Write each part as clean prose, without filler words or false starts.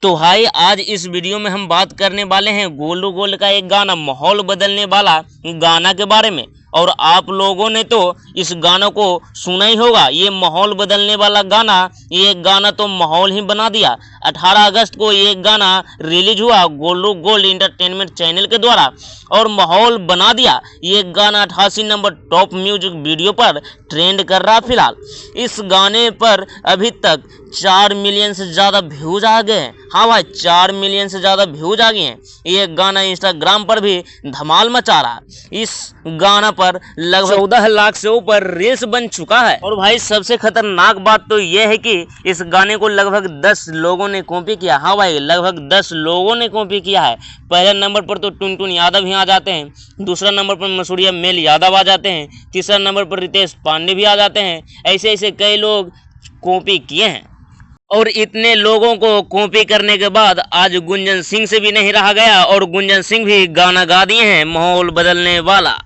तो भाई आज इस वीडियो में हम बात करने वाले हैं गोलू गोल्ड का एक गाना माहौल बदलने वाला गाना के बारे में। और आप लोगों ने तो इस गाना को सुना ही होगा। ये माहौल बदलने वाला गाना, ये गाना तो माहौल ही बना दिया। 18 अगस्त को ये गाना रिलीज हुआ गोलू गोल्ड इंटरटेनमेंट चैनल के द्वारा और माहौल बना दिया। ये गाना 88 नंबर टॉप म्यूजिक वीडियो पर ट्रेंड कर रहा। फिलहाल इस गाने पर अभी तक 4 मिलियन से ज़्यादा व्यूज आ गए हैं। हाँ भाई, 4 मिलियन से ज़्यादा व्यूज आ गए हैं। ये गाना इंस्टाग्राम पर भी धमाल मचा रहा है। इस गाना पर लगभग 14 लाख से ऊपर रील्स बन चुका है। और भाई सबसे खतरनाक बात तो यह है कि इस गाने को लगभग 10 लोगों ने कॉपी किया। हाँ भाई, लगभग 10 लोगों ने कॉपी किया है। पहले नंबर पर तो टुनटुन यादव ही आ जाते हैं, दूसरा नंबर पर मसूरिया मेल यादव आ जाते हैं, तीसरा नंबर पर रितेश पांडे भी आ जाते हैं। ऐसे ऐसे कई लोग कॉपी किए हैं। और इतने लोगों को कॉपी करने के बाद आज गुंजन सिंह से भी नहीं रहा गया और गुंजन सिंह भी गाना गा दिए हैं माहौल बदलने वाला।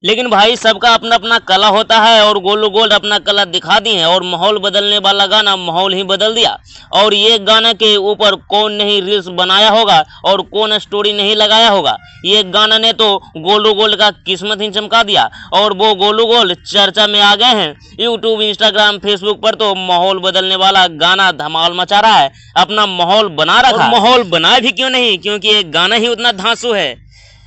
लेकिन भाई सबका अपना अपना कला होता है और गोलू गोल्ड अपना कला दिखा दिए हैं और माहौल बदलने वाला गाना माहौल ही बदल दिया। और ये गाना के ऊपर कौन नहीं रील्स बनाया होगा और कौन स्टोरी नहीं लगाया होगा। ये गाना ने तो गोलू गोल्ड का किस्मत ही चमका दिया और वो गोलू गोल्ड चर्चा में आ गए हैं। यूट्यूब, इंस्टाग्राम, फेसबुक पर तो माहौल बदलने वाला गाना धमाल मचा रहा है, अपना माहौल बना रखा। माहौल बना भी क्यों नहीं, क्योंकि ये गाना ही उतना धांसू है।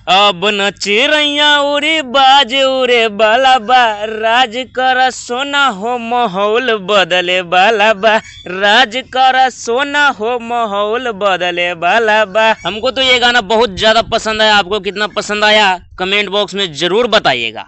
अब न चिड़ैया उड़ी बाज उड़े बाला बा, राज कर सोना हो माहौल बदले बाला बा, राज कर सोना हो माहौल बदले बाला बा। हमको तो ये गाना बहुत ज्यादा पसंद आया। आपको कितना पसंद आया कमेंट बॉक्स में जरूर बताइएगा।